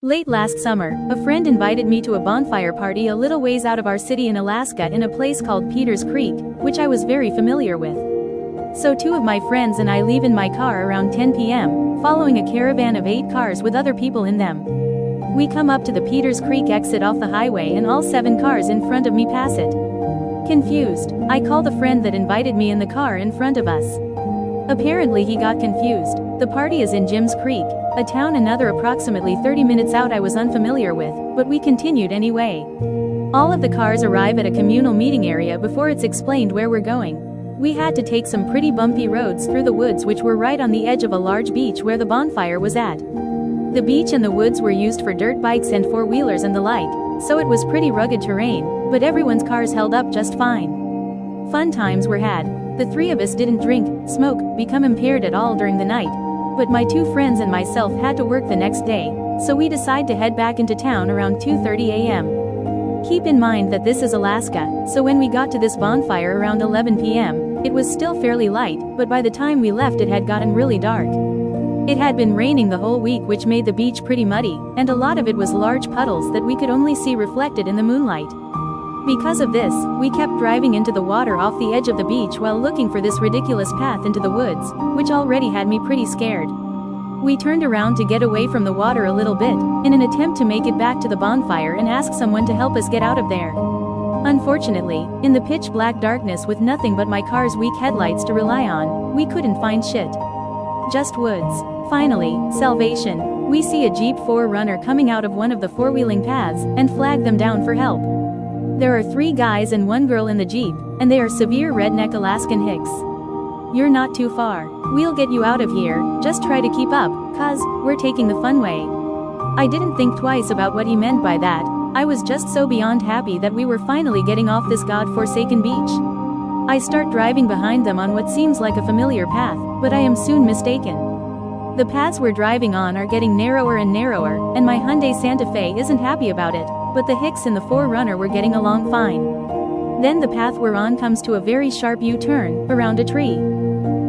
Late last summer, a friend invited me to a bonfire party a little ways out of our city in Alaska in a place called Peters Creek, which I was very familiar with. So two of my friends and I leave in my car around 10 p.m., following a caravan of 8 cars with other people in them. We come up to the Peters Creek exit off the highway and all 7 cars in front of me pass it. Confused, I call the friend that invited me in the car in front of us. Apparently he got confused. The party is in Jims Creek, a town another approximately 30 minutes out I was unfamiliar with, but we continued anyway. All of the cars arrive at a communal meeting area before it's explained where we're going. We had to take some pretty bumpy roads through the woods which were right on the edge of a large beach where the bonfire was at. The beach and the woods were used for dirt bikes and 4-wheelers and the like, so it was pretty rugged terrain, but everyone's cars held up just fine. Fun times were had. The 3 of us didn't drink, smoke, become impaired at all during the night. But my 2 friends and myself had to work the next day, so we decide to head back into town around 2:30 a.m. Keep in mind that this is Alaska, so when we got to this bonfire around 11 p.m., it was still fairly light, but by the time we left it had gotten really dark. It had been raining the whole week which made the beach pretty muddy, and a lot of it was large puddles that we could only see reflected in the moonlight. Because of this, we kept driving into the water off the edge of the beach while looking for this ridiculous path into the woods, which already had me pretty scared. We turned around to get away from the water a little bit, in an attempt to make it back to the bonfire and ask someone to help us get out of there. Unfortunately, in the pitch black darkness with nothing but my car's weak headlights to rely on, we couldn't find shit. Just woods. Finally, salvation. We see a Jeep 4Runner coming out of one of the 4-wheeling paths, and flag them down for help. There are 3 guys and 1 girl in the Jeep, and they are severe redneck Alaskan hicks. You're not too far. We'll get you out of here, just try to keep up, cuz we're taking the fun way. I didn't think twice about what he meant by that. I was just so beyond happy that we were finally getting off this god-forsaken beach. I start driving behind them on what seems like a familiar path, but I am soon mistaken. The paths we're driving on are getting narrower and narrower, and my Hyundai Santa Fe isn't happy about it, but the hicks in the 4Runner were getting along fine. Then the path we're on comes to a very sharp U-turn, around a tree.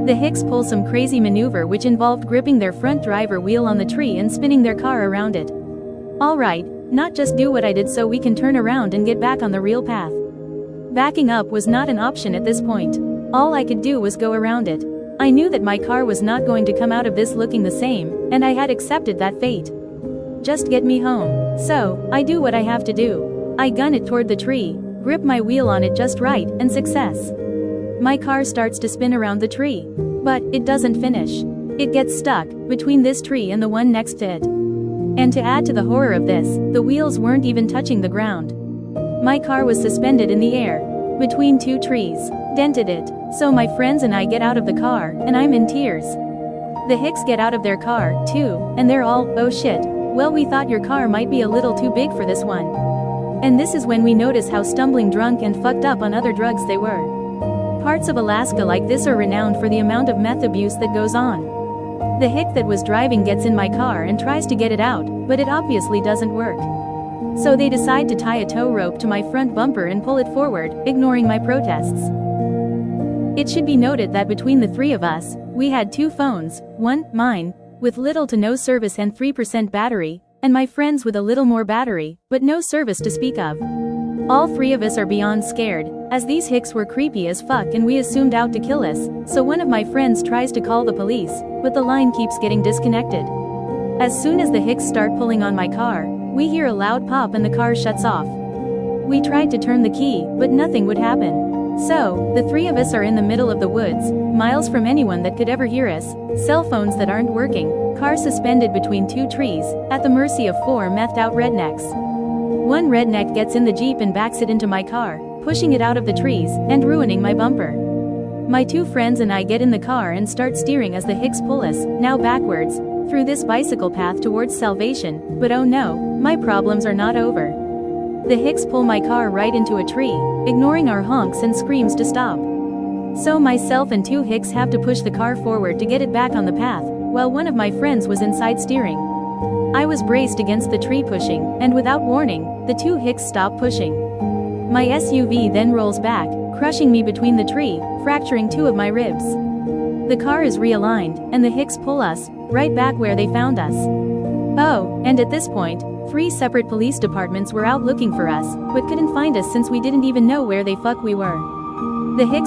The hicks pull some crazy maneuver which involved gripping their front driver wheel on the tree and spinning their car around it. Alright, not just do what I did so we can turn around and get back on the real path. Backing up was not an option at this point. All I could do was go around it. I knew that my car was not going to come out of this looking the same, and I had accepted that fate. Just get me home. So, I do what I have to do. I gun it toward the tree, grip my wheel on it just right, and success. My car starts to spin around the tree. But, it doesn't finish. It gets stuck, between this tree and the one next to it. And to add to the horror of this, the wheels weren't even touching the ground. My car was suspended in the air, between 2 trees, dented it. So my friends and I get out of the car, and I'm in tears. The hicks get out of their car, too, and they're all, oh shit, well we thought your car might be a little too big for this one. And this is when we notice how stumbling drunk and fucked up on other drugs they were. Parts of Alaska like this are renowned for the amount of meth abuse that goes on. The hick that was driving gets in my car and tries to get it out, but it obviously doesn't work. So they decide to tie a tow rope to my front bumper and pull it forward, ignoring my protests. It should be noted that between the 3 of us, we had 2 phones, one, mine, with little to no service and 3% battery, and my friend's with a little more battery, but no service to speak of. All 3 of us are beyond scared, as these hicks were creepy as fuck and we assumed out to kill us, so one of my friends tries to call the police, but the line keeps getting disconnected. As soon as the hicks start pulling on my car, we hear a loud pop and the car shuts off. We tried to turn the key, but nothing would happen. So, the 3 of us are in the middle of the woods, miles from anyone that could ever hear us, cell phones that aren't working, car suspended between 2 trees, at the mercy of 4 methed out rednecks. One redneck gets in the Jeep and backs it into my car, pushing it out of the trees, and ruining my bumper. My 2 friends and I get in the car and start steering as the hicks pull us, now backwards, through this bicycle path towards salvation, but oh no, my problems are not over. The hicks pull my car right into a tree, ignoring our honks and screams to stop. So myself and 2 hicks have to push the car forward to get it back on the path, while one of my friends was inside steering. I was braced against the tree pushing, and without warning, the 2 hicks stop pushing. My SUV then rolls back, crushing me between the tree, fracturing 2 of my ribs. The car is realigned, and the hicks pull us, right back where they found us. Oh, and at this point, 3 separate police departments were out looking for us, but couldn't find us since we didn't even know where they fuck we were. The Hicks